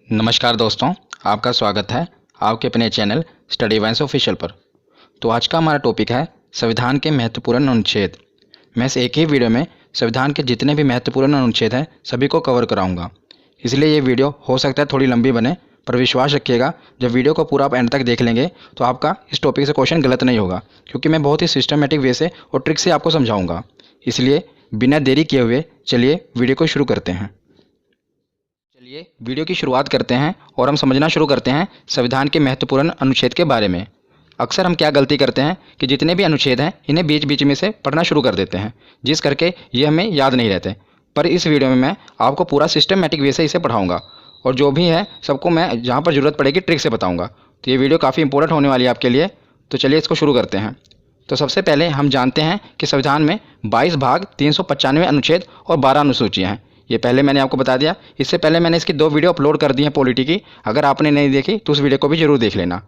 नमस्कार दोस्तों, आपका स्वागत है आपके अपने चैनल स्टडी वाइन्स ऑफिशियल पर। तो आज का हमारा टॉपिक है संविधान के महत्वपूर्ण अनुच्छेद। मैं इस एक ही वीडियो में संविधान के जितने भी महत्वपूर्ण अनुच्छेद हैं सभी को कवर कराऊंगा। इसलिए ये वीडियो हो सकता है थोड़ी लंबी बने, पर विश्वास रखिएगा जब वीडियो को पूरा आप एंड तक देख लेंगे तो आपका इस टॉपिक से क्वेश्चन गलत नहीं होगा, क्योंकि मैं बहुत ही सिस्टमेटिक वे से और ट्रिक से आपको समझाऊँगा। इसलिए बिना देरी किए हुए चलिए वीडियो को शुरू करते हैं। चलिए वीडियो की शुरुआत करते हैं और हम समझना शुरू करते हैं संविधान के महत्वपूर्ण अनुच्छेद के बारे में। अक्सर हम क्या गलती करते हैं कि जितने भी अनुच्छेद हैं इन्हें बीच बीच में से पढ़ना शुरू कर देते हैं, जिस करके ये हमें याद नहीं रहते। पर इस वीडियो में मैं आपको पूरा सिस्टमेटिक वे से इसे पढ़ाऊँगा और जो भी है सबको मैं जहाँ पर ज़रूरत पड़ेगी ट्रिक से बताऊँगा। तो ये वीडियो काफ़ी इंपॉर्टेंट होने वाली है आपके लिए। तो चलिए इसको शुरू करते हैं। तो सबसे पहले हम जानते हैं कि संविधान में 22 भाग 395 अनुच्छेद और 12 अनुसूचियाँ हैं। ये पहले मैंने आपको बता दिया। इससे पहले मैंने इसकी 2 वीडियो अपलोड कर दी हैं पॉलिटी की। अगर आपने नहीं देखी तो उस वीडियो को भी जरूर देख लेना।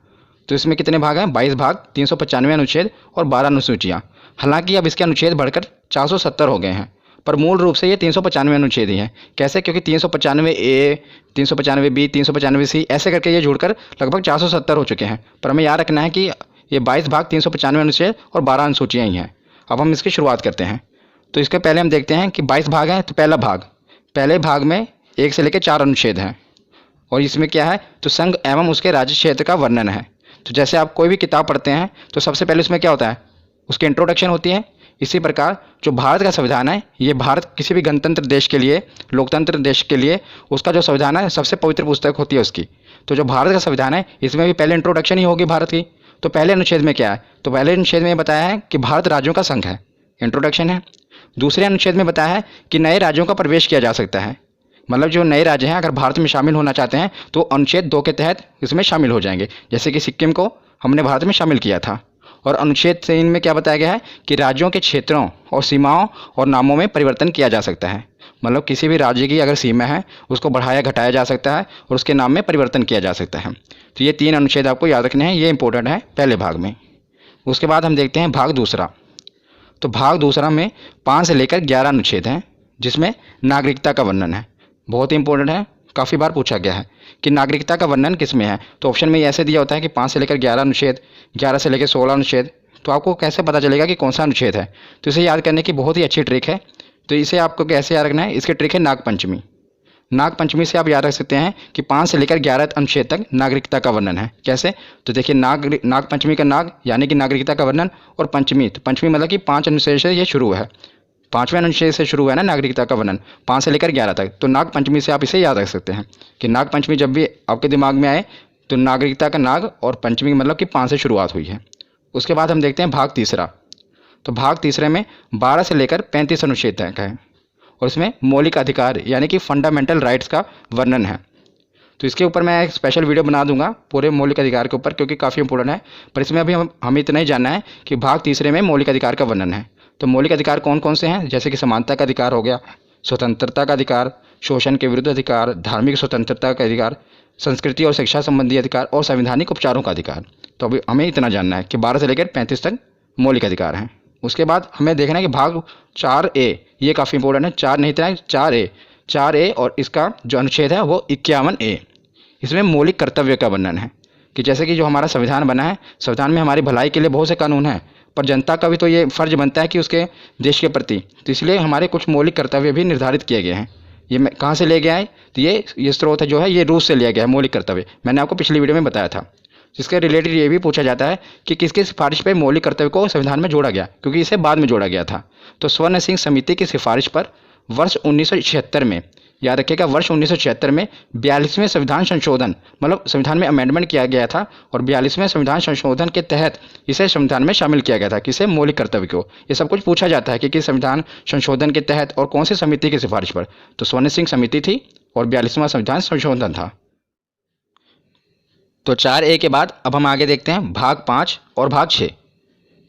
तो इसमें कितने भाग हैं? 22 भाग 395 अनुच्छेद और 12 अनुसूचियाँ। हालांकि अब इसके अनुच्छेद बढ़कर 470 हो गए हैं, पर मूल रूप से ये 395 अनुच्छेद ही हैं। कैसे? क्योंकि 395A, 395B, 395C ऐसे करके ये जुड़कर लगभग 470 हो चुके हैं। पर हमें याद रखना है कि ये 22 भाग 395 अनुच्छेद और 12 अनुसूचियाँ ही हैं। अब हम इसकी शुरुआत करते हैं। तो इसके पहले हम देखते हैं कि 22 भाग हैं। तो पहले भाग में 1 से लेकर 4 अनुच्छेद हैं और इसमें क्या है? तो संघ एवं उसके राज्य क्षेत्र का वर्णन है। तो जैसे आप कोई भी किताब पढ़ते हैं तो सबसे पहले उसमें क्या होता है? उसकी इंट्रोडक्शन होती है। इसी प्रकार जो भारत का संविधान है, ये भारत किसी भी गणतंत्र देश के लिए, लोकतंत्र देश के लिए उसका जो संविधान है सबसे पवित्र पुस्तक होती है उसकी। तो जो भारत का संविधान है इसमें भी पहले इंट्रोडक्शन ही होगी भारत की। तो पहले अनुच्छेद में क्या है? तो पहले अनुच्छेद में बताया है कि भारत राज्यों का संघ है, इंट्रोडक्शन है। दूसरे अनुच्छेद में बताया है कि नए राज्यों का प्रवेश किया जा सकता है। मतलब जो नए राज्य हैं अगर भारत में शामिल होना चाहते हैं तो अनुच्छेद 2 के तहत इसमें शामिल हो जाएंगे। जैसे कि सिक्किम को हमने भारत में शामिल किया था। और अनुच्छेद 3 में क्या बताया गया है कि राज्यों के क्षेत्रों और सीमाओं और नामों में परिवर्तन किया जा सकता है। मतलब किसी भी राज्य की अगर सीमा है उसको बढ़ाया घटाया जा सकता है और उसके नाम में परिवर्तन किया जा सकता है। तो ये 3 अनुच्छेद आपको याद रखने हैं, ये इंपॉर्टेंट है पहले भाग में। उसके बाद हम देखते हैं भाग दूसरा। तो भाग दूसरा में 5 से लेकर 11 अनुच्छेद हैं, जिसमें नागरिकता का वर्णन है। बहुत ही इंपॉर्टेंट है, काफ़ी बार पूछा गया है कि नागरिकता का वर्णन किस में है। तो ऑप्शन में ऐसे दिया होता है कि 5 से लेकर 11 अनुच्छेद, 11 से लेकर 16 अनुच्छेद। तो आपको कैसे पता चलेगा कि कौन सा अनुच्छेद है? तो इसे याद करने की बहुत ही अच्छी ट्रिक है। तो इसे आपको कैसे याद रखना है? इसकी ट्रिक है नागपंचमी। नागपंचमी से आप याद रख सकते हैं कि 5 से लेकर 11 अनुच्छेद तक नागरिकता का वर्णन है। कैसे? तो देखिए, नागपंचमी का नाग यानी कि नागरिकता का वर्णन, और पंचमी, तो पंचमी मतलब कि 5 अनुच्छेद से ये शुरू है। 5वें अनुच्छेद से शुरू है ना नागरिकता का वर्णन, 5 से लेकर 11 तक। तो नागपंचमी से आप इसे याद रख सकते हैं कि नागपंचमी जब भी आपके दिमाग में आए तो नागरिकता का नाग और पंचमी मतलब कि 5 से शुरुआत हुई है। उसके बाद हम देखते हैं भाग तीसरा। तो भाग तीसरे में 12 से लेकर 35 अनुच्छेद तक है और इसमें मौलिक अधिकार यानी कि फंडामेंटल राइट्स का वर्णन है। तो इसके ऊपर मैं एक स्पेशल वीडियो बना दूंगा पूरे मौलिक अधिकार के ऊपर, क्योंकि काफ़ी इंपॉर्टेंट है। पर इसमें अभी हमें इतना ही जानना है कि भाग तीसरे में मौलिक अधिकार का वर्णन है। तो मौलिक अधिकार कौन कौन से हैं? जैसे कि समानता का अधिकार हो गया, स्वतंत्रता का अधिकार, शोषण के विरुद्ध अधिकार, धार्मिक स्वतंत्रता का अधिकार, संस्कृति और शिक्षा संबंधी अधिकार और संवैधानिक उपचारों का अधिकार। तो अभी हमें इतना जानना है कि 12 से लेकर 35 तक मौलिक अधिकार हैं। उसके बाद हमें देखना है कि भाग 4A, ये काफ़ी इंपॉर्टेंट है। 4 नहीं था, 4A और इसका जो अनुच्छेद है वो 51A। इसमें मौलिक कर्तव्य का वर्णन है कि जैसे कि जो हमारा संविधान बना है, संविधान में हमारी भलाई के लिए बहुत से कानून हैं, पर जनता का भी तो ये फर्ज बनता है कि उसके देश के प्रति, तो इसलिए हमारे कुछ मौलिक कर्तव्य भी निर्धारित किए गए हैं। ये मैं कहाँ से ले गया है? तो ये स्रोत है जो है ये रूस से लिया गया है मौलिक कर्तव्य। मैंने आपको पिछली वीडियो में बताया था। जिसके रिलेटेड ये भी पूछा जाता है कि किसकी सिफारिश पर मौलिक कर्तव्य को संविधान में जोड़ा गया, क्योंकि इसे बाद में जोड़ा गया था। तो स्वर्ण सिंह समिति की सिफारिश पर वर्ष 1976 में, याद रखिएगा, वर्ष 1976 में 42वें संविधान संशोधन, मतलब संविधान में अमेंडमेंट किया गया था और 42वें संविधान संशोधन के तहत इसे संविधान में शामिल किया गया था। किसे? मौलिक कर्तव्य को। ये सब कुछ पूछा जाता है कि किस संविधान संशोधन के तहत और कौन सी समिति की सिफारिश पर। तो स्वर्ण सिंह समिति थी और 42वां संविधान संशोधन था। तो 4A के बाद अब हम आगे देखते हैं भाग 5 और भाग 6।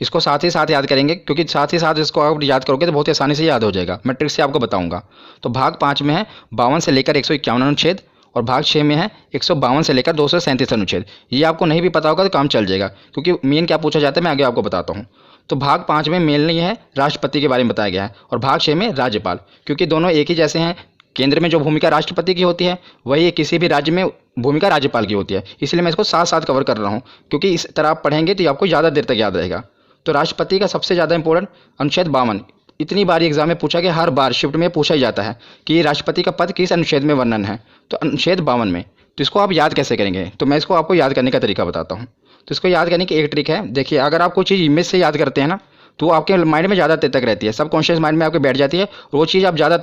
इसको साथ ही साथ याद करेंगे, क्योंकि साथ ही साथ इसको आप याद करोगे तो बहुत ही आसानी से याद हो जाएगा। मैं ट्रिक से आपको बताऊंगा। तो भाग 5 में है 52 से लेकर 151 अनुच्छेद और भाग 6 में है 152 से लेकर 237 अनुच्छेद। ये आपको नहीं भी पता होगा तो काम चल जाएगा, क्योंकि मेन क्या पूछा जाता है मैं आगे आपको बताता हूँ। तो भाग 5 में मेनली है राष्ट्रपति के बारे में बताया गया है और भाग 6 में राज्यपाल, क्योंकि दोनों एक ही जैसे हैं केंद्र में जो भूमिका राष्ट्रपति की होती है वही किसी भी राज्य में भूमिका राज्यपाल की होती है। इसलिए मैं इसको साथ साथ कवर कर रहा हूँ, क्योंकि इस तरह आप पढ़ेंगे तो आपको ज़्यादा देर तक याद रहेगा। तो राष्ट्रपति का सबसे ज़्यादा इंपॉर्टेंट अनुच्छेद 52, इतनी बार एग्जाम में पूछा गया, हर बार शिफ्ट में पूछा ही जाता है कि राष्ट्रपति का पद किस अनुच्छेद में वर्णन है, तो अनुच्छेद 52 में। तो इसको आप याद कैसे करेंगे, तो मैं इसको आपको याद करने का तरीका बताता हूँ। तो इसको याद करने की एक ट्रिक है। देखिए, अगर आप कोई चीज़ इमेज से याद करते हैं ना, तो वो आपके माइंड में ज़्यादा देर तक रहती है, सब कॉन्शियस माइंड में आपके बैठ जाती है, और वो चीज़ आप ज़्यादा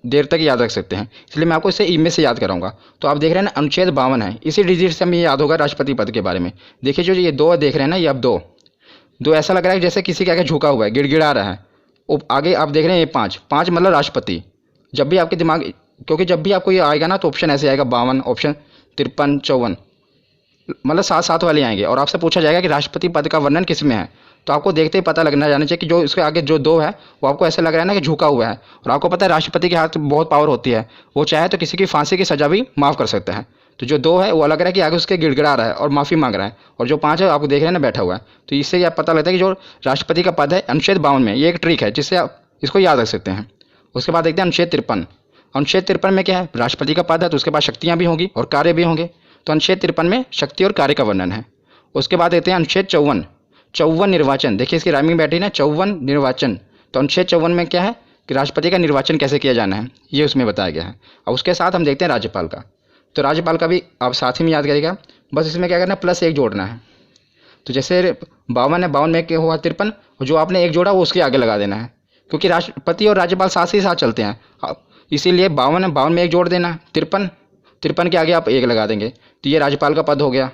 देर तक याद रख सकते हैं। इसलिए मैं आपको इसे इमेज से याद कराऊंगा। तो आप देख रहे हैं ना, अनुच्छेद 52 है, इसी डिजिट से हमें याद होगा राष्ट्रपति पद के बारे में। देखिए, जो ये दो देख रहे हैं ना, ये अब दो ऐसा लग रहा है जैसे किसी के आगे झुका हुआ है, गिड़गिड़ा रहा है। आगे आप देख रहे हैं ये 5 मतलब राष्ट्रपति। जब भी आपके दिमाग, क्योंकि जब भी आपको ये आएगा ना, तो ऑप्शन ऐसे आएगा 52, ऑप्शन 53, 54, मतलब 7 वाले आएंगे, और आपसे पूछा जाएगा कि राष्ट्रपति पद का वर्णन किस में है। तो आपको देखते ही पता लगना जाना चाहिए कि जो इसके आगे जो 2 है वो आपको ऐसा लग रहा है ना कि झुका हुआ है। और आपको पता है राष्ट्रपति के हाथ में बहुत पावर होती है, वो चाहे तो किसी की फांसी की सजा भी माफ़ कर सकता है। तो जो 2 है वो लग रहा है कि आगे उसके गिड़गिड़ा रहा है और माफ़ी मांग रहा है, और जो 5 है आपको देख रहे हैं ना बैठा हुआ है। तो इससे आप पता लगता है कि जो राष्ट्रपति का पद है अनुच्छेद 52 में, ये एक ट्रिक है जिससे आप इसको याद रख सकते हैं। उसके बाद देखते हैं अनुच्छेद 53। अनुच्छेद 53 में क्या है, राष्ट्रपति का पद है तो उसके पास शक्तियाँ भी होंगी और कार्य भी होंगे। तो अनुच्छेद 53 में शक्ति और कार्य का वर्णन है। उसके बाद देखते हैं अनुच्छेद 54 निर्वाचन। देखिए, इसकी राइमिंग बैठी ना, 54 निर्वाचन। तो अनुच्छेद 54 में क्या है कि राष्ट्रपति का निर्वाचन कैसे किया जाना है, ये उसमें बताया गया है। और उसके साथ हम देखते हैं राज्यपाल का। तो राज्यपाल का भी आप साथ ही में याद करिएगा, बस इसमें क्या करना है, +1 जोड़ना है। तो जैसे 52 है, 52 में क्या हुआ 53, जो आपने 1 जोड़ा वो उसके आगे लगा देना है, क्योंकि राष्ट्रपति और राज्यपाल साथ ही साथ चलते हैं। इसीलिए 52 है, 52 में 1 जोड़ देना। 53 के आगे आप 1 लगा देंगे, तो ये राज्यपाल का पद हो गया।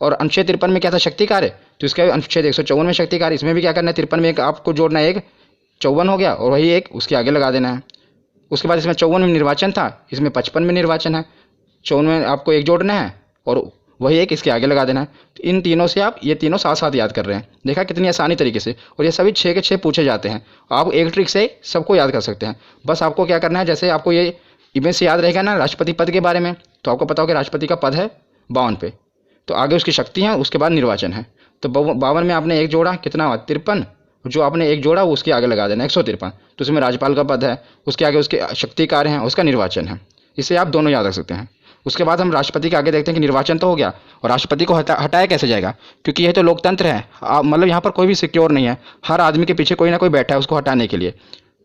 और अनुच्छेद 53 में क्या था, शक्ति कार्य, तो इसका अनुच्छेद 154 में शक्ति कार्य। इसमें भी क्या करना है, 53 में 1 आपको जोड़ना है, 1 54 हो गया, और वही 1 उसके आगे लगा देना है। उसके बाद इसमें 54 में निर्वाचन था, इसमें 55 में निर्वाचन है। 54 में आपको 1 जोड़ना है और वही 1 इसके आगे लगा देना है। तो इन तीनों से आप ये तीनों साथ साथ याद कर रहे हैं, देखा कितनी आसानी तरीके से। और ये सभी 6 के 6 पूछे जाते हैं। आप एक ट्रिक से सबको याद कर सकते हैं। बस आपको क्या करना है, जैसे आपको ये इमेज से याद रहेगा ना राष्ट्रपति पद के बारे में, तो आपको पता हो कि राष्ट्रपति का पद है 52 पे, तो आगे उसकी शक्ति है, उसके बाद निर्वाचन है। तो 52 में आपने 1 जोड़ा, कितना हुआ 53, जो आपने 1 जोड़ा वो उसके आगे लगा देना 153। तो उसमें राज्यपाल का पद है, उसके आगे उसके शक्ति कार्य हैं, उसका निर्वाचन है। इसे आप दोनों याद रख सकते हैं। उसके बाद हम राष्ट्रपति के आगे देखते हैं कि निर्वाचन तो हो गया, और राष्ट्रपति को हटाया कैसे जाएगा, क्योंकि यह तो लोकतंत्र है, मतलब यहाँ पर कोई भी सिक्योर नहीं है, हर आदमी के पीछे कोई ना कोई बैठा है उसको हटाने के लिए।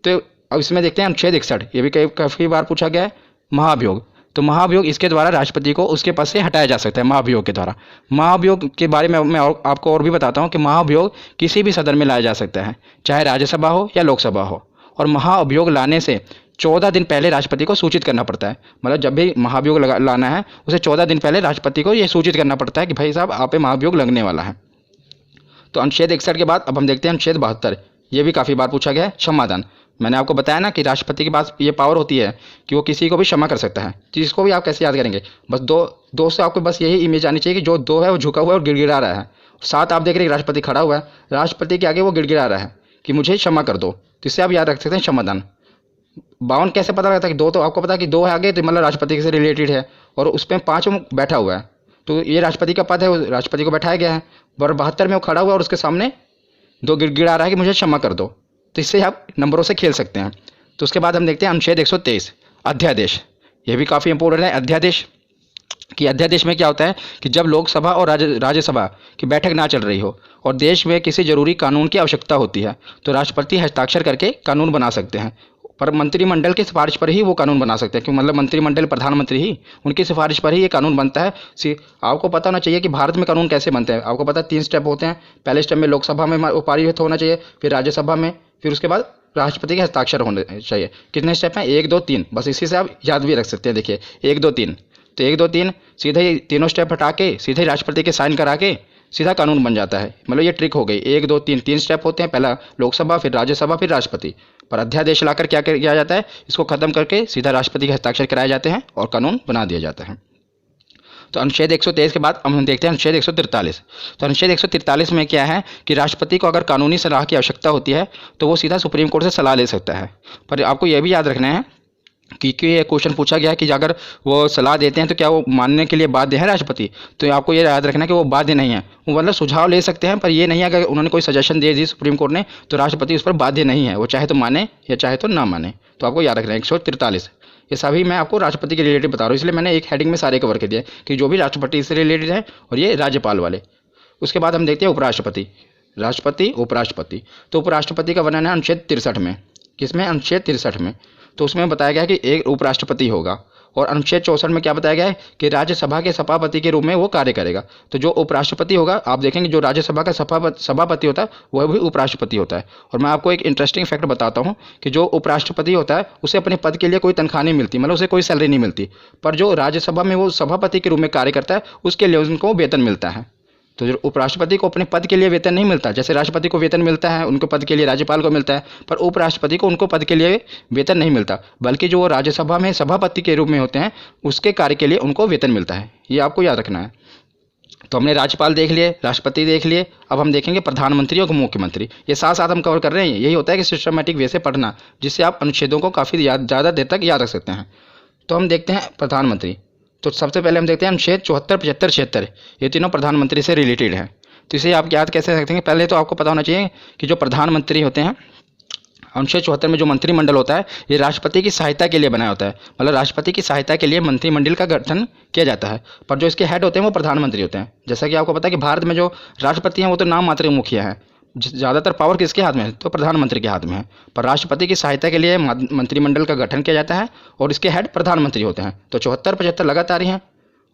तो अब इसमें देखते हैं अनुच्छेद 61, ये भी काफ़ी बार पूछा गया है, महाभियोग। तो महाभियोग, इसके द्वारा राष्ट्रपति को उसके पद से हटाया जा सकता है, महाभियोग के द्वारा। महाभियोग के बारे में मैं आपको और भी बताता हूँ कि महाभियोग किसी भी सदन में लाया जा सकता है, चाहे राज्यसभा हो या लोकसभा हो। और महाभियोग लाने से 14 दिन पहले राष्ट्रपति को सूचित करना पड़ता है। मतलब जब भी महाभियोग लाना है, उसे 14 दिन पहले राष्ट्रपति को यह सूचित करना पड़ता है कि भाई साहब आप पे महाभियोग लगने वाला है। तो अनुच्छेद 61 के बाद अब हम देखते हैं अनुच्छेद 72। ये भी काफ़ी बार पूछा गया है, क्षमादान। मैंने आपको बताया ना कि राष्ट्रपति के पास ये पावर होती है कि वो किसी को भी क्षमा कर सकता है। तो इसको भी आप कैसे याद करेंगे, बस दो से आपको बस यही इमेज आनी चाहिए कि जो 2 है वो झुका हुआ है और गिड़गिड़ा रहा है। 7 आप देख रहे हैं राष्ट्रपति खड़ा हुआ है, राष्ट्रपति के आगे वो गिड़गिड़ा रहा है कि मुझे क्षमा कर दो। तो इससे आप याद रख सकते हैं क्षमादान। 52 कैसे पता लगता है कि 2, तो आपको पता है कि 2 है आगे, तो मतलब राष्ट्रपति से रिलेटेड है, और उस पर 5 बैठा हुआ है, तो ये राष्ट्रपति का पद है, वो राष्ट्रपति को बैठाया गया है। और 72 में वो खड़ा हुआ है और उसके सामने 2 गिड़गिड़ा रहा है कि मुझे क्षमा कर दो। तो इससे आप नंबरों से खेल सकते हैं। तो उसके बाद हम देखते हैं अनुच्छेद 123 अध्यादेश। ये भी काफ़ी इंपॉर्टेंट है अध्यादेश। कि अध्यादेश में क्या होता है कि जब लोकसभा और राज्यसभा की बैठक ना चल रही हो और देश में किसी जरूरी कानून की आवश्यकता होती है, तो राष्ट्रपति हस्ताक्षर करके कानून बना सकते हैं। पर मंत्रिमंडल की सिफारिश पर ही वो कानून बना सकते हैं, क्योंकि मतलब मंत्रिमंडल प्रधानमंत्री ही, उनकी सिफारिश पर ही ये कानून बनता है। आपको पता होना चाहिए कि भारत में कानून कैसे बनते हैं। आपको पता है 3 स्टेप होते हैं। पहले स्टेप में लोकसभा में वो पारित होना चाहिए, फिर राज्यसभा में, फिर उसके बाद राष्ट्रपति के हस्ताक्षर होने चाहिए। कितने स्टेप हैं, 1 2 3, बस इसी से आप याद भी रख सकते हैं। देखिए 1 2 3, तो 1 2 3 सीधे ही तीनों स्टेप हटा के सीधे राष्ट्रपति के साइन करा के सीधा कानून बन जाता है। मतलब ये ट्रिक हो गई। 1 2 3 3 स्टेप होते हैं, पहला लोकसभा, फिर राज्यसभा, फिर राष्ट्रपति। पर अध्यादेश लाकर क्या किया जाता है, इसको खत्म करके सीधा राष्ट्रपति के हस्ताक्षर कराए जाते हैं और कानून बना दिया जाता है। तो अनुच्छेद 123 के बाद हम देखते हैं अनुच्छेद 143। तो अनुच्छेद 143 में क्या है कि राष्ट्रपति को अगर कानूनी सलाह की आवश्यकता होती है तो वो सीधा सुप्रीम कोर्ट से सलाह ले सकता है। पर आपको यह भी याद रखना है कि ये क्वेश्चन पूछा गया है कि अगर वो सलाह देते हैं तो क्या वो मानने के लिए बाध्य है राष्ट्रपति, तो आपको ये याद रखना है कि वो बाध्य नहीं है। वो मतलब सुझाव ले सकते हैं, पर ये नहीं है अगर उन्होंने कोई सजेशन दे दी सुप्रीम कोर्ट ने तो राष्ट्रपति उस पर बाध्य नहीं है, वो चाहे तो माने या चाहे तो ना माने। तो आपको याद रखना है 143। ये सभी मैं आपको राष्ट्रपति के रिलेटेड बता रहा हूँ, इसलिए मैंने एक हेडिंग में सारे कवर कर दिए कि जो भी राष्ट्रपति से रिलेटेड है और ये राज्यपाल वाले। उसके बाद हम देखते हैं उपराष्ट्रपति, राष्ट्रपति, उपराष्ट्रपति। तो उपराष्ट्रपति का वर्णन है अनुच्छेद 63 में। किसमें? अनुच्छेद 63 में। तो उसमें बताया गया है कि एक उपराष्ट्रपति होगा, और अनुच्छेद 64 में क्या बताया गया है कि राज्यसभा के सभापति के रूप में वो कार्य करेगा। तो जो उपराष्ट्रपति होगा, आप देखेंगे जो राज्यसभा का सभापति होता है वह भी उपराष्ट्रपति होता है। और मैं आपको एक इंटरेस्टिंग फैक्ट बताता हूँ कि जो उपराष्ट्रपति होता है उसे अपने पद के लिए कोई तनख्वाह नहीं मिलती, मतलब उसे कोई सैलरी नहीं मिलती, पर जो राज्यसभा में वो सभापति के रूप में कार्य करता है उसके लिए उनको वेतन मिलता है। तो जो उपराष्ट्रपति को अपने पद के लिए वेतन नहीं मिलता, जैसे राष्ट्रपति को वेतन मिलता है उनके पद के लिए, राज्यपाल को मिलता है, पर उपराष्ट्रपति को उनको पद के लिए वेतन नहीं मिलता, बल्कि जो वो राज्यसभा में सभापति के रूप में होते हैं उसके कार्य के लिए उनको वेतन मिलता है। ये आपको याद रखना है। तो हमने राज्यपाल देख लिए, राष्ट्रपति देख लिए, अब हम देखेंगे प्रधानमंत्री और मुख्यमंत्री। ये साथ साथ हम कवर कर रहे हैं। यही होता है कि सिस्टमेटिक वे से पढ़ना, जिससे आप अनुच्छेदों को काफ़ी ज़्यादा देर तक याद रख सकते हैं। तो हम देखते हैं प्रधानमंत्री। तो सबसे पहले हम देखते हैं अनुच्छेद 74, 75, 76, ये तीनों प्रधानमंत्री से रिलेटेड हैं। तो इसे आप याद कैसे रखेंगे? पहले तो आपको पता होना चाहिए कि जो प्रधानमंत्री होते हैं, अनुच्छेद 74 में जो मंत्रिमंडल होता है ये राष्ट्रपति की सहायता के लिए बनाया होता है, मतलब राष्ट्रपति की सहायता के लिए मंत्रिमंडल का गठन किया जाता है, पर जो इसके हेड होते हैं वो प्रधानमंत्री होते हैं। जैसा कि आपको पता है कि भारत में जो राष्ट्रपति हैं वो तो नाम मात्र मुखिया हैं, ज़्यादातर पावर किसके हाथ में है? तो प्रधानमंत्री के हाथ में है, पर राष्ट्रपति की सहायता के लिए मंत्रिमंडल का गठन किया जाता है और इसके हेड प्रधानमंत्री होते हैं। तो 74, 75 लगातार ही हैं।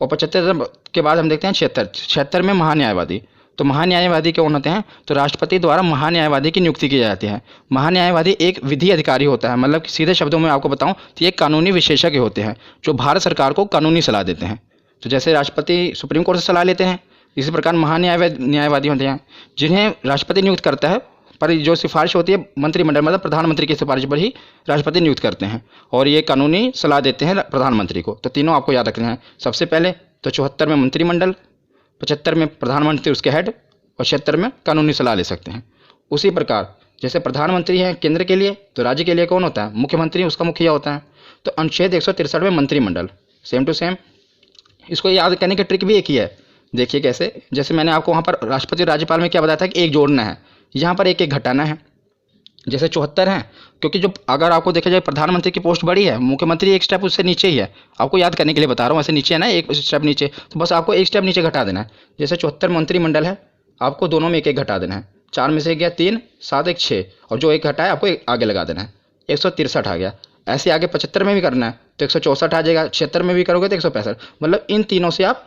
और 75 के बाद हम देखते हैं 76। 76 में महान्यायवादी। तो महान्यायवादी कौन होते हैं? तो राष्ट्रपति द्वारा महान्यायवादी की नियुक्ति की जाती है। महान्यायवादी एक विधि अधिकारी होता है, मतलब सीधे शब्दों में आपको बताऊं तो ये कानूनी विशेषज्ञ होते हैं जो भारत सरकार को कानूनी सलाह देते हैं। तो जैसे राष्ट्रपति सुप्रीम कोर्ट से सलाह लेते हैं, इसी प्रकार महान्यायवादी होते हैं जिन्हें राष्ट्रपति नियुक्त करता है, पर जो सिफारिश होती है मंत्रिमंडल, मतलब प्रधानमंत्री की सिफारिश पर ही राष्ट्रपति नियुक्त करते हैं और ये कानूनी सलाह देते हैं प्रधानमंत्री को। तो तीनों आपको याद रखने हैं। सबसे पहले तो 74 में मंत्रिमंडल, 75 में प्रधानमंत्री उसके हेड, और 76 में कानूनी सलाह ले सकते हैं। उसी प्रकार जैसे प्रधानमंत्री हैं केंद्र के लिए, तो राज्य के लिए कौन होता है? मुख्यमंत्री, उसका मुखिया होता है। तो अनुच्छेद 163 में मंत्रिमंडल, सेम टू सेम। इसको याद करने की ट्रिक भी एक ही है। देखिए कैसे, जैसे मैंने आपको वहाँ पर राष्ट्रपति और राज्यपाल में क्या बताया था कि एक जोड़ना है, यहाँ पर एक एक घटाना है। जैसे 74 है, क्योंकि जो अगर आपको देखा जाए प्रधानमंत्री की पोस्ट बड़ी है, मुख्यमंत्री एक स्टेप उससे नीचे ही है। आपको याद करने के लिए बता रहा हूँ, ऐसे नीचे है ना, एक स्टेप नीचे, तो बस आपको एक स्टेप नीचे घटा देना है। जैसे 74 मंत्रिमंडल है, आपको दोनों में एक एक घटा देना है। 4 में से गया 3, 7, 1, 6, और जो एक घटा है आपको एक आगे लगा देना है, 163 आ गया। ऐसे आगे 75 में भी करना है तो 164 आ जाएगा, 76 में भी करोगे तो 165। मतलब इन तीनों से आप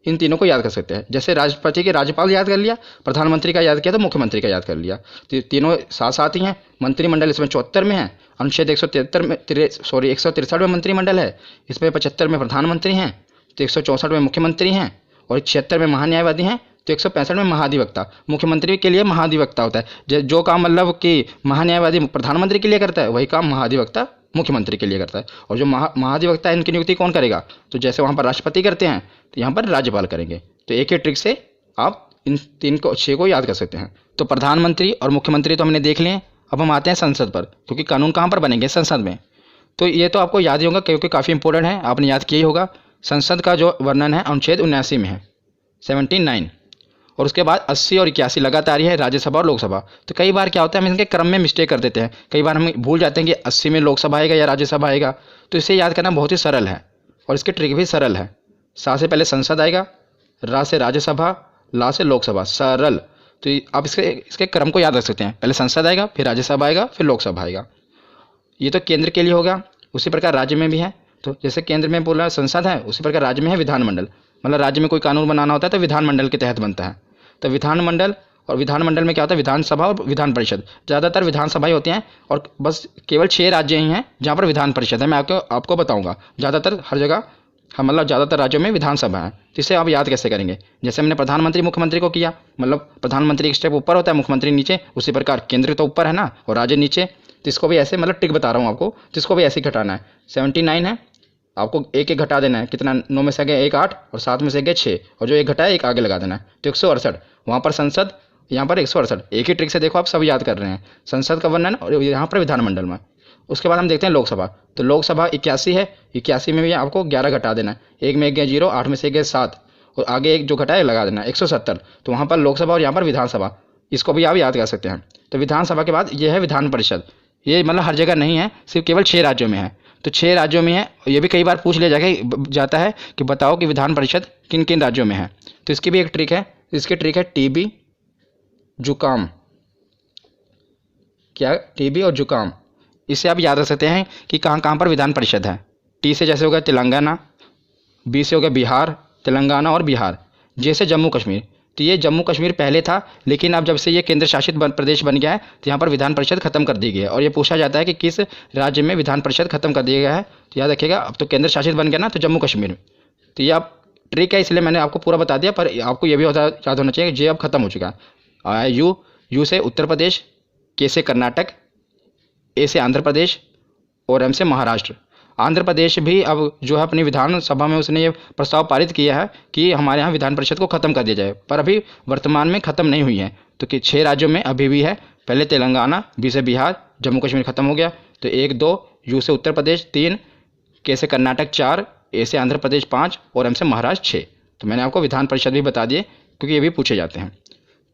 इन तीनों को याद कर सकते हैं। जैसे राष्ट्रपति के राज्यपाल याद कर लिया, प्रधानमंत्री का याद किया तो मुख्यमंत्री का याद कर लिया। तो तीनों साथ साथ ही हैं। मंत्रिमंडल इसमें 74 में है, अनुच्छेद 163 में मंत्रिमंडल है, इसमें 75 में प्रधानमंत्री हैं, तो 164 में मुख्यमंत्री हैं, और 76 में महान्यायवादी हैं, तो 165 में महाधिवक्ता। मुख्यमंत्री के लिए महाधिवक्ता होता है, जो काम मतलब कि महान्यायवादी प्रधानमंत्री के लिए करता है वही काम महाधिवक्ता मुख्यमंत्री के लिए करता है। और जो महाधिवक्ता है इनकी नियुक्ति कौन करेगा? तो जैसे वहाँ पर राष्ट्रपति करते हैं तो यहाँ पर राज्यपाल करेंगे। तो एक ही ट्रिक से आप इन 6 को याद कर सकते हैं। तो प्रधानमंत्री और मुख्यमंत्री तो हमने देख लिए। अब हम आते हैं संसद पर, क्योंकि कानून कहाँ पर बनेंगे? संसद में। तो ये तो आपको याद ही होगा क्योंकि काफ़ी इंपॉर्टेंट है, आपने याद किया ही होगा। संसद का जो वर्णन है अनुच्छेद 79 में है, 79, और उसके बाद 80 और 81 लगातार ही है, राज्यसभा और लोकसभा। तो कई बार क्या होता है हम इनके क्रम में मिस्टेक कर देते हैं, कई बार हम भूल जाते हैं कि 80 में लोकसभा आएगा या राज्यसभा आएगा। तो इसे याद करना बहुत ही सरल है और इसकी ट्रिक भी सरल है। सा से पहले संसद आएगा, रा से राज्यसभा, ला से लोकसभा, सरल। तो आप इसके क्रम को याद रख सकते हैं, पहले संसद आएगा, फिर राज्यसभा आएगा, फिर लोकसभा आएगा। ये तो केंद्र के लिए होगा। उसी प्रकार राज्य में भी है। तो जैसे केंद्र में बोला संसद है, उसी प्रकार राज्य में है विधानमंडल। मतलब राज्य में कोई कानून बनाना होता है तो विधानमंडल के तहत बनता है। तो विधानमंडल, और विधानमंडल में क्या होता है? विधानसभा और विधान परिषद। ज़्यादातर विधानसभाएं होती हैं और बस केवल 6 राज्य ही हैं जहाँ पर विधान परिषद है। मैं आपको बताऊंगा, ज़्यादातर हर जगह मतलब ज़्यादातर राज्यों में विधानसभा है। तो इसे आप याद कैसे करेंगे? जैसे हमने प्रधानमंत्री मुख्यमंत्री को किया, मतलब प्रधानमंत्री एक स्टेप ऊपर होता है, मुख्यमंत्री नीचे। उसी प्रकार केंद्र तो ऊपर है ना और राज्य नीचे। तो इसको भी ऐसे, मतलब टिक बता रहा हूँ आपको, तो इसको भी ऐसे ही घटाना है। 79 है, आपको एक एक घटा देना है। कितना? 9 में से गए 1, 8, और 7 में से गए 6, और जो एक घटा है एक आगे लगा देना है। तो 168, वहाँ पर संसद, यहाँ पर 168। एक ही ट्रिक से देखो आप सब याद कर रहे हैं, संसद का वर्णन और यहाँ पर विधानमंडल में। उसके बाद हम देखते हैं लोकसभा। तो लोकसभा 81 है, 81 में भी आपको 11 घटा देना है। 1 में गए 0, 8 में से गए 7, और आगे एक जो घटा है लगा देना है, 170। तो वहाँ पर लोकसभा और यहाँ पर विधानसभा, इसको भी आप याद कर सकते हैं। तो विधानसभा के बाद ये है विधान परिषद। ये मतलब हर जगह नहीं है, सिर्फ केवल 6 राज्यों में है। तो 6 राज्यों में है। ये भी कई बार पूछ लिया जाता है कि बताओ कि विधान परिषद किन किन राज्यों में है। तो इसकी भी एक ट्रिक है, इसकी ट्रिक है टीबी, जुकाम। क्या? टीबी और जुकाम। इससे आप याद रख सकते हैं कि कहाँ कहाँ पर विधान परिषद है। टी से जैसे हो गया तेलंगाना, बी से हो गया बिहार, तेलंगाना और बिहार। जैसे जम्मू कश्मीर, तो ये जम्मू कश्मीर पहले था, लेकिन अब जब से ये केंद्र शासित प्रदेश बन गया है तो यहाँ पर विधान परिषद खत्म कर दी गई है। और ये पूछा जाता है कि किस राज्य में विधान परिषद खत्म कर दिया गया है, तो याद रखिएगा अब तो केंद्र शासित बन गया ना, तो जम्मू कश्मीर में। तो ये आप ट्रिक है, इसलिए मैंने आपको पूरा बता दिया, पर आपको ये भी याद होना चाहिए कि जे अब खत्म हो चुका है। यू से उत्तर प्रदेश, के से कर्नाटक, ए से आंध्र प्रदेश और एम से महाराष्ट्र। आंध्र प्रदेश भी अब जो है अपनी विधानसभा में उसने ये प्रस्ताव पारित किया है कि हमारे यहाँ विधान परिषद को खत्म कर दिया जाए, पर अभी वर्तमान में खत्म नहीं हुई है। तो कि 6 राज्यों में अभी भी है, पहले तेलंगाना, बी से बिहार, जम्मू कश्मीर खत्म हो गया, तो 1 2, यू से उत्तर प्रदेश 3, के से कर्नाटक 4, ए से आंध्र प्रदेश 5 और एम से महाराष्ट्र 6। तो मैंने आपको विधान परिषद भी बता दिए क्योंकि ये भी पूछे जाते हैं।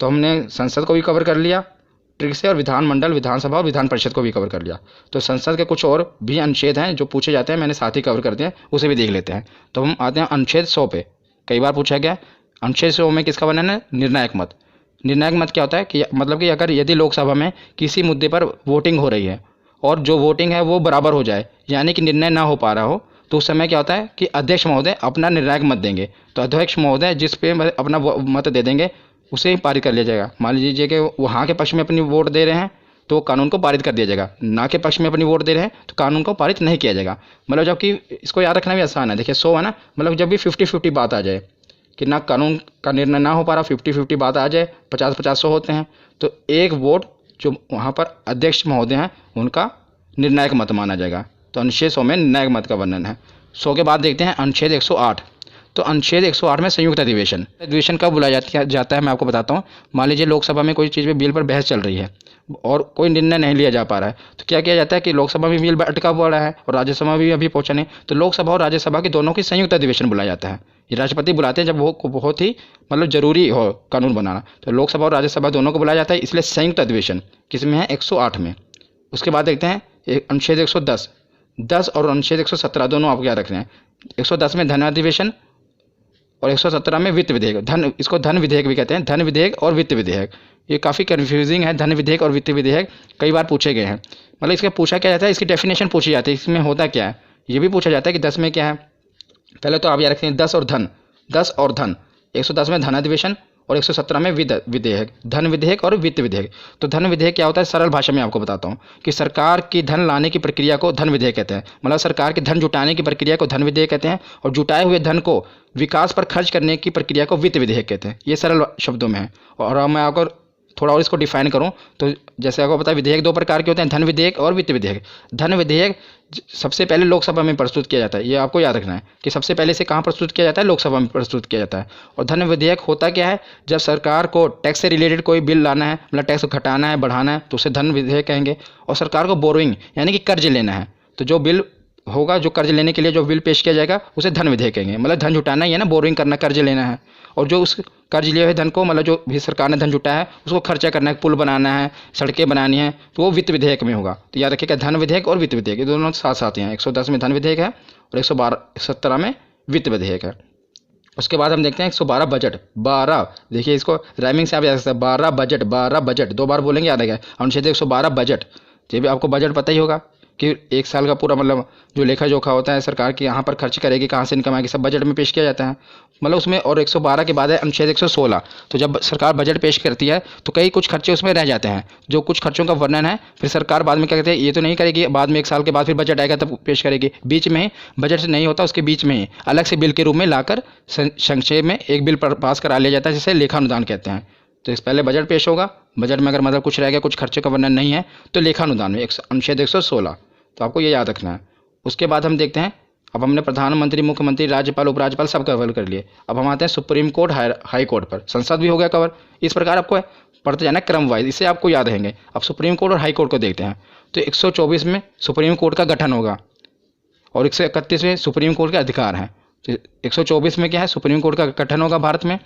तो हमने संसद को भी कवर कर लिया ट्रिक से, और विधानमंडल, विधानसभा और विधान परिषद को भी कवर कर लिया। तो संसद के कुछ और भी अनुच्छेद हैं जो पूछे जाते हैं, मैंने साथ ही कवर कर दिए, उसे भी देख लेते हैं। तो हम आते हैं अनुच्छेद 100 पे। कई बार पूछा गया अनुच्छेद 100 में किसका वर्णन है? निर्णायक मत। निर्णायक मत क्या होता है कि मतलब कि अगर यदि लोकसभा में किसी मुद्दे पर वोटिंग हो रही है और जो वोटिंग है वो बराबर हो जाए, यानी कि निर्णय ना हो पा रहा हो, तो उस समय क्या होता है कि अध्यक्ष महोदय अपना निर्णायक मत देंगे। तो अध्यक्ष महोदय जिस पे अपना मत दे देंगे उसे ही पारित कर लिया जाएगा। मान लीजिए कि वो हाँ के पक्ष में अपनी वोट दे रहे हैं तो कानून को पारित कर दिया जाएगा, ना के पक्ष में अपनी वोट दे रहे हैं तो कानून को पारित नहीं किया जाएगा। मतलब जबकि इसको याद रखना भी आसान है। देखिए 100 है ना, मतलब जब भी 50-50 बात आ जाए कि ना कानून का निर्णय ना हो पा रहा, 50-50 बात आ जाए, 50-50 होते हैं, तो एक वोट जो वहाँ पर अध्यक्ष महोदय हैं उनका निर्णायक मत माना जाएगा। तो अनुच्छेद 100 में निर्णायक मत का वर्णन है। 100 के बाद देखते हैं अनुच्छेद 108। तो अनुच्छेद 108 में संयुक्त अधिवेशन कब बुलाया जाता है मैं आपको बताता हूँ। मान लीजिए लोकसभा में कोई चीज़ पे बिल पर बहस चल रही है और कोई निर्णय नहीं लिया जा पा रहा है, तो क्या किया जाता है कि लोकसभा में बिल अटका पड़ा है और राज्यसभा में भी अभी पहुंचा नहीं, तो लोकसभा और राज्यसभा के दोनों की संयुक्त अधिवेशन बुलाया जाता है। ये राष्ट्रपति बुलाते हैं जब वो बहुत ही मतलब जरूरी हो कानून बनाना, तो लोकसभा और राज्यसभा दोनों को बुलाया जाता है, इसलिए संयुक्त अधिवेशन किसमें है? 108 में। उसके बाद देखते हैं अनुच्छेद 110 और अनुच्छेद 117 दोनों आपको याद रखने हैं। 110 में धन अधिवेशन और 117 में वित्त विधेयक। इसको धन विधेयक भी कहते हैं, धन विधेयक और वित्त विधेयक। ये काफ़ी कन्फ्यूजिंग है, धन विधेयक और वित्त विधेयक कई बार पूछे गए हैं। मतलब इसका पूछा क्या जाता है, इसकी डेफिनेशन पूछी जाती है, इसमें होता क्या है ये भी पूछा जाता है कि 10 में क्या है। पहले तो आप याद रखें 10 और धन। 110 में धन अधिवेशन और 117 में विधेयक, धन विधेयक और वित्त विधेयक। तो धन विधेयक क्या होता है, सरल भाषा में आपको बताता हूँ कि सरकार की धन लाने की प्रक्रिया को धन विधेयक कहते हैं। मतलब सरकार की धन जुटाने की प्रक्रिया को धन विधेयक कहते हैं और जुटाए हुए धन को विकास पर खर्च करने की प्रक्रिया को वित्त विधेयक कहते हैं। ये सरल शब्दों में है। और अब मैं आपको थोड़ा और इसको डिफाइन करूं तो जैसे आपको पता है विधेयक 2 प्रकार के होते हैं, धन विधेयक और वित्त विधेयक। धन विधेयक सबसे पहले लोकसभा में प्रस्तुत किया जाता है, ये आपको याद रखना है कि सबसे पहले से कहाँ प्रस्तुत किया जाता है, लोकसभा में प्रस्तुत किया जाता है। और धन विधेयक होता क्या है, जब सरकार को टैक्स से रिलेटेड कोई बिल लाना है, मतलब टैक्स घटाना है बढ़ाना है, तो उसे धन विधेयक कहेंगे। और सरकार को बोरोइंग यानी कि कर्ज लेना है, तो जो बिल होगा, जो कर्ज लेने के लिए जो बिल पेश किया जाएगा उसे धन विधेयक कहेंगे। मतलब धन जुटाना ही है ना, बोरोइंग करना, कर्ज लेना है। और जो उस कर्ज लिए हुए धन को, मतलब जो भी सरकार ने धन जुटाया है उसको खर्चा करना है, पुल बनाना है, सड़कें बनानी है, तो वो वित्त विधेयक में होगा। तो याद रखिएगा धन विधेयक और वित्त विधेयक ये दोनों साथ साथ हैं। 110 में धन विधेयक है और 117 में वित्त विधेयक है। उसके बाद हम देखते हैं 112 बजट। 12 देखिए, इसको राइमिंग से आप याद सकते हैं, 12 बजट 2 बार बोलेंगे, याद रखेगा। अनुच्छेद 112 बजट। ये भी आपको बजट पता ही होगा कि एक साल का पूरा मतलब जो लेखा जोखा होता है सरकार की, यहाँ पर खर्च करेगी, कहाँ से इनकम आएगी, सब बजट में पेश किया जाता है। मतलब उसमें और 112 के बाद है अनुच्छेद 116। तो जब सरकार बजट पेश करती है तो कई कुछ खर्चे उसमें रह जाते हैं, जो कुछ खर्चों का वर्णन है फिर सरकार बाद में क्या कहते हैं, ये तो नहीं करेगी, बाद में 1 साल के बाद फिर बजट आएगा तब पेश करेगी। बीच में ही बजट से नहीं होता, उसके बीच में ही अलग से बिल के रूप में लाकर संक्षेप में एक बिल पास करा लिया जाता है, जिसे लेखा अनुदान कहते हैं। तो इस पहले बजट पेश होगा, बजट में अगर मतलब कुछ रह गया, कुछ खर्चे का वर्णन नहीं है, तो लेखा अनुदान में अनुच्छेद 116। तो आपको ये याद रखना है। उसके बाद हम देखते हैं, अब हमने प्रधानमंत्री, मुख्यमंत्री, राज्यपाल, उपराज्यपाल सब कवर कर लिए। अब हम आते हैं सुप्रीम कोर्ट, हाई कोर्ट पर। संसद भी हो गया कवर। इस प्रकार आपको पढ़ते जाना क्रम वाइज, इससे आपको याद रहेंगे। अब सुप्रीम कोर्ट और हाई कोर्ट को देखते हैं। तो 124 में सुप्रीम कोर्ट का गठन होगा और 131 में सुप्रीम कोर्ट के अधिकार हैं। तो 124 में क्या है, सुप्रीम कोर्ट का गठन होगा भारत में,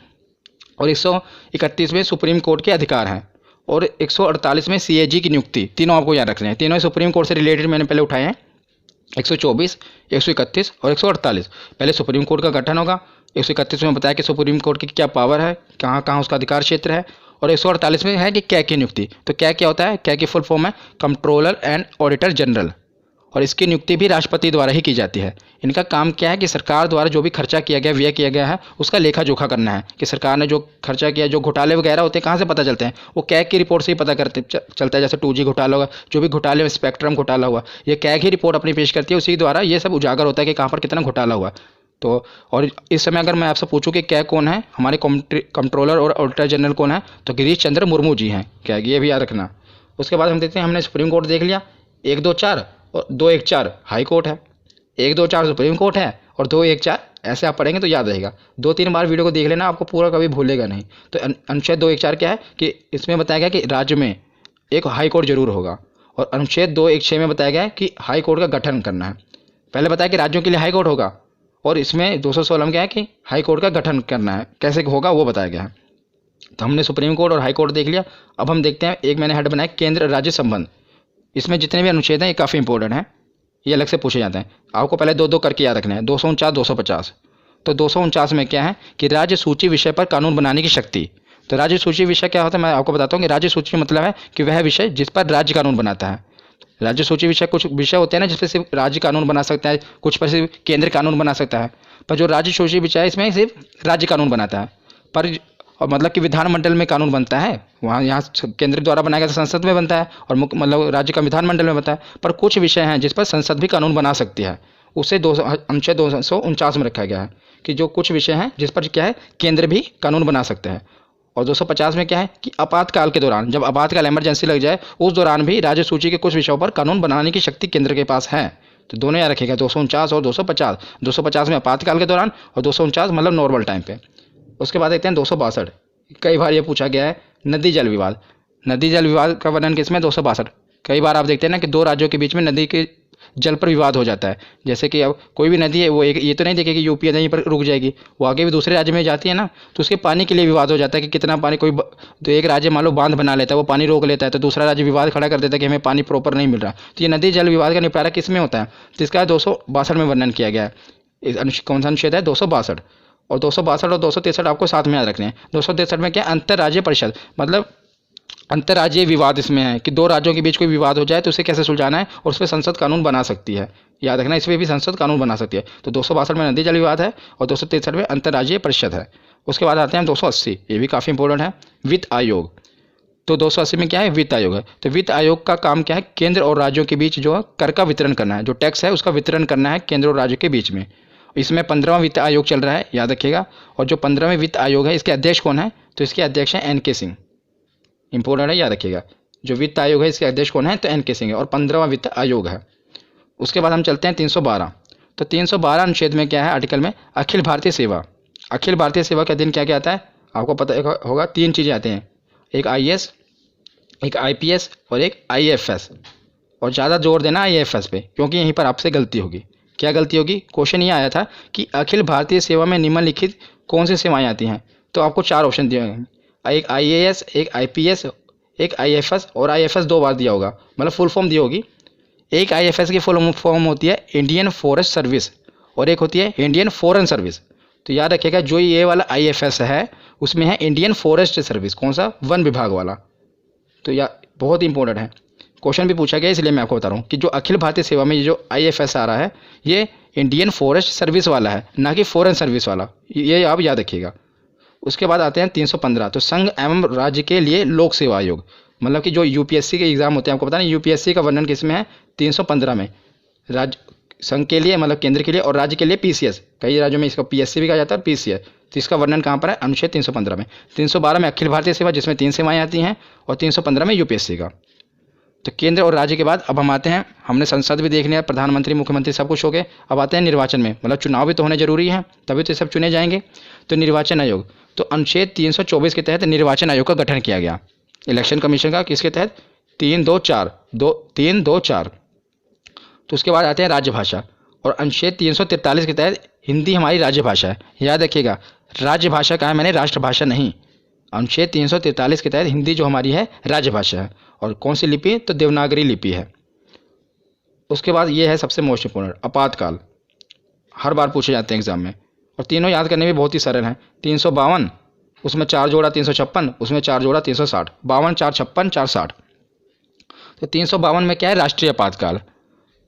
और 131 में सुप्रीम कोर्ट के अधिकार हैं, और 148 में CAG की नियुक्ति। तीनों आपको याद रखने हैं, तीनों सुप्रीम कोर्ट से रिलेटेड मैंने पहले उठाए हैं। 124, 131 और 148। पहले सुप्रीम कोर्ट का गठन होगा। 131 में बताया कि सुप्रीम कोर्ट की क्या पावर है, कहाँ कहाँ उसका अधिकार क्षेत्र है। और 148 में है कि क्या की नियुक्ति। तो क्या क्या होता है, क्या की फुल फॉर्म है कंट्रोलर एंड ऑडिटर जनरल, और इसकी नियुक्ति भी राष्ट्रपति द्वारा ही की जाती है। इनका काम क्या है कि सरकार द्वारा जो भी खर्चा किया गया, व्यय किया गया है, उसका लेखा जोखा करना है कि सरकार ने जो खर्चा किया, जो घोटाले वगैरह होते हैं कहाँ से पता चलते हैं, वो कैग की रिपोर्ट से ही पता चलता है। जैसे 2G घोटाला होगा, जो भी घोटाले में स्पेक्ट्रम घोटाला हुआ, ये कैग ही रिपोर्ट अपनी पेश करती है, उसी द्वारा ये सब उजागर होता है कि कहाँ पर कितना घोटाला हुआ। तो और इस समय अगर मैं आपसे पूछूं कि क्या कौन है, हमारे कंट्रोलर और ऑडिटर जनरल कौन है, तो गिरीश चंद्र मुर्मू जी हैं क्या, ये भी याद रखना। उसके बाद हम देखते हैं, हमने सुप्रीम कोर्ट देख लिया, 1, 2, 4 और 2, 1, 4 हाई कोर्ट है, 1, 2, 4 सुप्रीम कोर्ट है और 2, 1, 4 ऐसे आप पढ़ेंगे तो याद रहेगा। 2-3 बार वीडियो को देख लेना, आपको पूरा कभी भूलेगा नहीं। तो अनुच्छेद 2, 1, 4 क्या है कि इसमें बताया गया कि राज्य में एक हाई कोर्ट जरूर होगा। और अनुच्छेद 2, 1, 6 में बताया गया है कि हाई कोर्ट का गठन करना है। पहले बताया कि राज्यों के लिए हाई कोर्ट होगा, और इसमें 216 में क्या है कि हाई कोर्ट का गठन करना है, कैसे होगा वो बताया गया है। तो हमने सुप्रीम कोर्ट और हाई कोर्ट देख लिया। अब हम देखते हैं, एक मैंने हेड बनाया केंद्र राज्य संबंध। इसमें जितने भी अनुच्छेद हैं ये काफ़ी इंपॉर्टेंट हैं, ये अलग से पूछे जाते हैं। आपको पहले 2-2 करके याद रखना है, 249, 250। तो 249 में क्या है कि राज्य सूची विषय पर कानून बनाने की शक्ति। तो राज्य सूची विषय क्या होता है, मैं आपको बताता हूँ कि राज्य सूची मतलब है कि वह विषय जिस पर राज्य कानून बनाता है। राज्य सूची विषय, कुछ विषय होते हैं ना जिस पर सिर्फ राज्य कानून बना सकता है, कुछ पर सिर्फ केंद्र कानून बना सकता है। पर जो राज्य सूची विषय है इसमें सिर्फ राज्य कानून बनाता है, पर और मतलब कि विधानमंडल में कानून बनता है, वहाँ यहाँ केंद्र द्वारा बनाया गया संसद में बनता है, और मतलब राज्य का विधानमंडल में बनता है। पर कुछ विषय हैं जिस पर संसद भी कानून बना सकती है, उसे अनुच्छेद 249 में रखा गया है कि जो कुछ विषय हैं जिस पर क्या है केंद्र भी कानून बना सकते हैं। और 250 में क्या है कि आपातकाल के दौरान, जब आपातकाल इमरजेंसी लग जाए, उस दौरान भी राज्य सूची के कुछ विषयों पर कानून बनाने की शक्ति केंद्र के पास है। तो दोनों याद रखेगा, 249 और 250। 250 में आपातकाल के दौरान और 249 मतलब नॉर्मल टाइम पे। उसके बाद देखते हैं 262। कई बार ये पूछा गया है, नदी जल विवाद। नदी जल विवाद का वर्णन किसमें, 262। कई बार आप देखते हैं ना कि दो राज्यों के बीच में नदी के जल पर विवाद हो जाता है। जैसे कि अब कोई भी नदी है, वो एक ये तो नहीं देखेगी कि यूपी यहीं पर रुक जाएगी, वो आगे भी दूसरे राज्य में जाती है ना, तो उसके पानी के लिए विवाद हो जाता है कि कितना पानी। तो एक राज्य मान लो बांध बना लेता है, वो पानी रोक लेता है, तो दूसरा राज्य विवाद खड़ा कर देता है कि हमें पानी प्रॉपर नहीं मिल रहा। तो ये नदी जल विवाद का निपटारा किस में होता है, तो इसका 262 में वर्णन किया गया है। कौन सा अनुच्छेद है, 262। और 262 और 263 आपको साथ में याद रखने हैं। 263 में क्या, अंतर्राज्यीय परिषद, मतलब अंतर्राज्यीय विवाद इसमें है कि दो राज्यों के बीच कोई विवाद हो जाए तो उसे कैसे सुलझाना है, और उस पर संसद कानून बना सकती है। याद रखना, इसमें भी संसद कानून बना सकती है। तो 262 में नदी जल विवाद है और 263 में अंतर्राज्यीय परिषद है। उसके बाद आते हैं 280, ये भी काफ़ी इंपॉर्टेंट है, वित्त आयोग। तो 280 में क्या है, वित्त आयोग है। तो वित्त आयोग का काम क्या है, केंद्र और राज्यों के बीच जो कर का वितरण करना है, जो टैक्स है उसका वितरण करना है केंद्र और राज्य के बीच में। इसमें 15वां वित्त आयोग चल रहा है, याद रखिएगा। और जो 15वें वित्त आयोग है, इसके अध्यक्ष कौन है, तो इसके अध्यक्ष हैं NK सिंह। इंपॉर्टेंट है, याद रखिएगा। जो वित्त आयोग है इसके अध्यक्ष कौन है, तो NK सिंह है, और 15वां वित्त आयोग है। उसके बाद हम चलते हैं 312। तो 312 अनुच्छेद में क्या है, आर्टिकल में अखिल भारतीय सेवा। अखिल भारतीय सेवा का दिन क्या क्या आता है, आपको पता होगा, 3 चीज़ें आते हैं, एक IAS, एक IPS और एक IAFS। और ज़्यादा जोर देना IAFS पे, क्योंकि यहीं पर आपसे गलती होगी। क्या गलती होगी, क्वेश्चन ये आया था कि अखिल भारतीय सेवा में निम्नलिखित कौन सी सेवाएं आती हैं। तो आपको 4 ऑप्शन दिए होंगे, एक IAS, एक IPS, एक IAFS, और IAFS 2 बार दिया होगा, मतलब फुल फॉर्म दी होगी। एक IAFS की फुल फॉर्म होती है इंडियन फॉरेस्ट सर्विस, और एक होती है इंडियन फॉरेन सर्विस। तो याद रखिएगा, जो ये वाला IAFS है उसमें है इंडियन फॉरेस्ट सर्विस, कौन सा, वन विभाग वाला। तो यह बहुत इंपॉर्टेंट है, क्वेश्चन भी पूछा गया, इसलिए मैं आपको बता रहा हूँ कि जो अखिल भारतीय सेवा में ये जो IAFS आ रहा है, ये इंडियन फॉरेस्ट सर्विस वाला है, ना कि फॉरेन सर्विस वाला, ये आप याद रखिएगा। उसके बाद आते हैं 315। तो संघ एवं राज्य के लिए लोक सेवा आयोग, मतलब कि जो UPSC के एग्जाम होते हैं, आपको पता नहीं UPSC का वर्णन किस में है, 315 में। राज्य संघ के लिए मतलब केंद्र के लिए, और राज्य के लिए PCS, कई राज्यों में इसका PSC भी कहा जाता है और PCS। तो इसका वर्णन कहाँ पर है, अनुच्छेद 315 में। 312 में अखिल भारतीय सेवा, जिसमें 3 सेवाएं आती हैं, और 315 में UPSC का। तो केंद्र और राज्य के बाद अब हम आते हैं, हमने संसद भी देख लिया, प्रधानमंत्री, मुख्यमंत्री सब कुछ हो गए। अब आते हैं निर्वाचन में, मतलब चुनाव भी तो होने जरूरी है, तभी तो सब चुने जाएंगे। तो निर्वाचन आयोग, तो अनुच्छेद 324 के तहत निर्वाचन आयोग का गठन किया गया, इलेक्शन कमीशन का, किसके तहत, 324। तो उसके बाद आते हैं राज्यभाषा, और अनुच्छेद 343 के तहत हिंदी हमारी राज्य भाषा है। याद रखिएगा, राज्य भाषा कहा है मैंने, राष्ट्रभाषा नहीं। अनुच्छेद 343 के तहत हिंदी जो हमारी है राज्यभाषा है। और कौन सी लिपि, तो देवनागरी लिपि है। उसके बाद ये है सबसे मोस्ट इंपॉर्टेंट, आपातकाल। हर बार पूछे जाते हैं एग्जाम में, और तीनों याद करने भी बहुत ही सरल हैं। 352, उसमें 4 जोड़ा 356, उसमें 4 जोड़ा 360, 52 4 56 4 60। तो 352 में क्या है, राष्ट्रीय आपातकाल।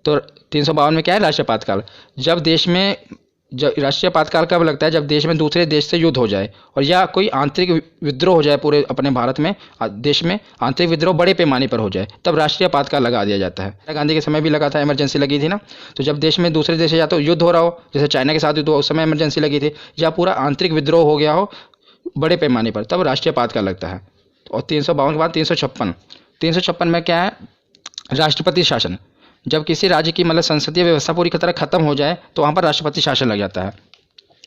तो 352 में क्या है, राष्ट्रीय आपातकाल। जब देश में राष्ट्रीय आपातकाल कब लगता है, जब देश में दूसरे देश से युद्ध हो जाए और या कोई आंतरिक विद्रोह हो जाए, पूरे अपने भारत में देश में आंतरिक विद्रोह बड़े पैमाने पर हो जाए, तब राष्ट्रीय आपातकाल लगा दिया जाता है। इंदिरा गांधी के समय भी लगा था, इमरजेंसी लगी थी ना। तो जब देश में दूसरे देश से या तो युद्ध हो रहा हो, जैसे चाइना के साथ युद्ध हो, उस समय इमरजेंसी लगी थी, या पूरा आंतरिक विद्रोह हो गया हो बड़े पैमाने पर, तब राष्ट्रीय आपातकाल लगता है। और 352 के बाद 356 में क्या है, राष्ट्रपति शासन। जब किसी राज्य की मतलब संसदीय व्यवस्था पूरी तरह खत्म हो जाए तो वहाँ पर राष्ट्रपति शासन लग जाता है।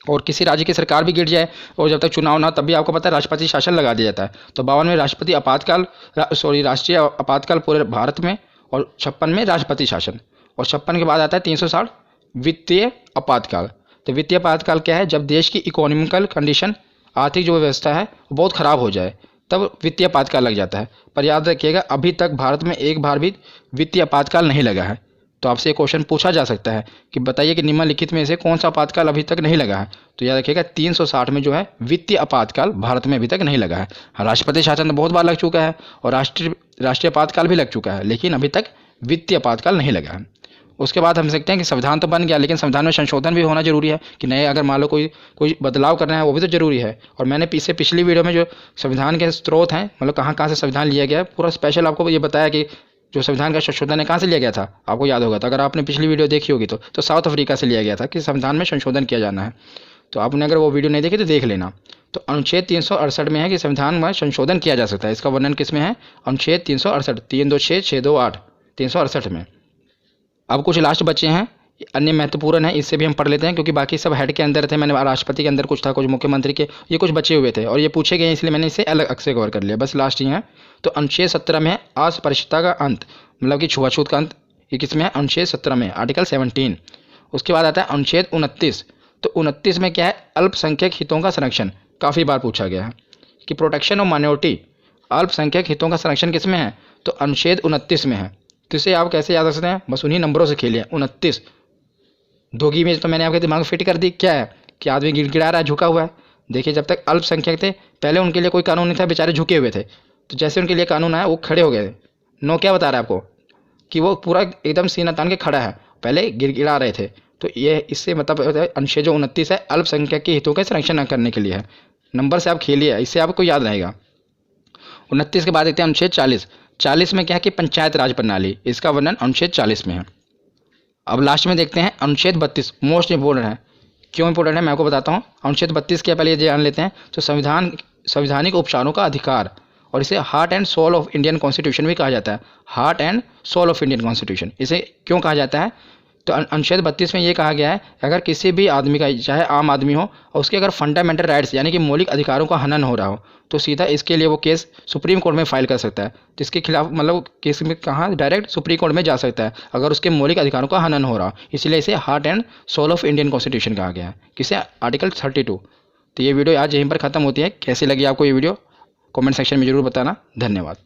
और किसी राज्य की सरकार भी गिर जाए और जब तक चुनाव ना, तब भी आपको पता है राष्ट्रपति शासन लगा दिया जाता है। तो 52 में राष्ट्रीय आपातकाल पूरे भारत में, और 56 में राष्ट्रपति शासन। और 56 के बाद आता है 360, वित्तीय आपातकाल। तो वित्तीय आपातकाल क्या है, जब देश की इकोनॉमिकल कंडीशन, आर्थिक जो व्यवस्था है बहुत ख़राब हो जाए, तब वित्तीय आपातकाल लग जाता है। पर याद रखिएगा, अभी तक भारत में एक बार भी वित्तीय आपातकाल नहीं लगा है। तो आपसे एक क्वेश्चन पूछा जा सकता है कि बताइए कि निम्नलिखित में से कौन सा आपातकाल अभी तक नहीं लगा है। तो याद रखिएगा 360 में जो है वित्तीय आपातकाल भारत में अभी तक नहीं लगा है। राष्ट्रपति शासन तो बहुत बार लग चुका है और राष्ट्रीय आपातकाल भी लग चुका है, लेकिन अभी तक वित्तीय आपातकाल नहीं लगा है। उसके बाद हम सकते हैं कि संविधान तो बन गया, लेकिन संविधान में संशोधन भी होना जरूरी है कि नए, अगर मान लो कोई बदलाव करना है, वो भी तो जरूरी है। और मैंने पिछली वीडियो में जो संविधान के स्रोत हैं, मतलब कहाँ कहाँ से संविधान लिया गया है, पूरा स्पेशल आपको ये बताया कि जो संविधान का संशोधन है कहाँ से लिया गया था, आपको याद होगा। तो अगर आपने पिछली वीडियो देखी होगी तो साउथ अफ्रीका से लिया गया था कि संविधान में संशोधन किया जाना है। तो आपने अगर वो वीडियो नहीं देखी तो देख लेना। तो अनुच्छेद 368 में है कि संविधान में संशोधन किया जा सकता है। इसका वर्णन किस में है, अनुच्छेद 368, 326 628 368 में। अब कुछ लास्ट बचे हैं, अन्य महत्वपूर्ण है, इससे भी हम पढ़ लेते हैं क्योंकि बाकी सब हेड के अंदर थे। मैंने राष्ट्रपति के अंदर कुछ था, कुछ मुख्यमंत्री के, ये कुछ बचे हुए थे और ये पूछे गए, इसलिए मैंने इसे अलग से कवर कर लिया। बस लास्ट ही है। तो अनुच्छेद 17 में है अस्पृश्यता का अंत, मतलब कि छुआछूत का अंत। ये किसमें है, अनुच्छेद 17 में, आर्टिकल 17। उसके बाद आता है अनुच्छेद 29। तो 29 में क्या है, अल्पसंख्यक हितों का संरक्षण। काफ़ी बार पूछा गया है कि प्रोटेक्शन ऑफ माइनॉरिटी, अल्पसंख्यक हितों का संरक्षण किसमें है, तो अनुच्छेद 29 में है। तो इसे आप कैसे याद रख सकते हैं, बस उन्हीं नंबरों से खेलिए। 29 धोगी में तो मैंने आपके दिमाग में फिट कर दी, क्या है कि आदमी गिड़गिड़ा रहा है, झुका हुआ है। देखिए, जब तक अल्पसंख्यक थे पहले उनके लिए कोई कानून नहीं था, बेचारे झुके हुए थे। तो जैसे उनके लिए कानून आया वो खड़े हो गए थे। नो क्या बता रहा है आपको कि वो पूरा एकदम सीना तान के खड़ा है, पहले गिड़गिड़ा रहे थे। तो ये इससे मतलब अनुच्छेद जो 29 है अल्पसंख्यक के हितों का संरक्षण करने के लिए है। नंबर से आप खेलिए, इससे आपको याद रहेगा। 29 के बाद देखते हैं अनुच्छेद 40। 40 में क्या है कि पंचायत राज प्रणाली, इसका वर्णन अनुच्छेद 40 में है। अब लास्ट में देखते हैं अनुच्छेद 32, मोस्ट इंपोर्टेंट है। क्यों इंपोर्टेंट है मैं आपको बताता हूँ। अनुच्छेद 32 के पहले ये जान लेते हैं। तो संवैधानिक उपचारों का अधिकार, और इसे heart and soul of Indian constitution भी कहा जाता है। Heart and soul of Indian constitution इसे क्यों कहा जाता है, तो अनुच्छेद 32 में ये कहा गया है, अगर किसी भी आदमी का, चाहे आम आदमी हो, और उसके अगर फंडामेंटल राइट्स यानी कि मौलिक अधिकारों का हनन हो रहा हो, तो सीधा इसके लिए वो केस सुप्रीम कोर्ट में फाइल कर सकता है। तो इसके खिलाफ मतलब केस में कहाँ, डायरेक्ट सुप्रीम कोर्ट में जा सकता है अगर उसके मौलिक अधिकारों का हनन हो रहा हो। इसलिए इसे heart and soul of Indian constitution कहा गया है। किसे, आर्टिकल 32। तो ये वीडियो आज यहीं पर ख़त्म होती है। कैसी लगी आपको ये वीडियो, कमेंट सेक्शन में जरूर बताना। धन्यवाद।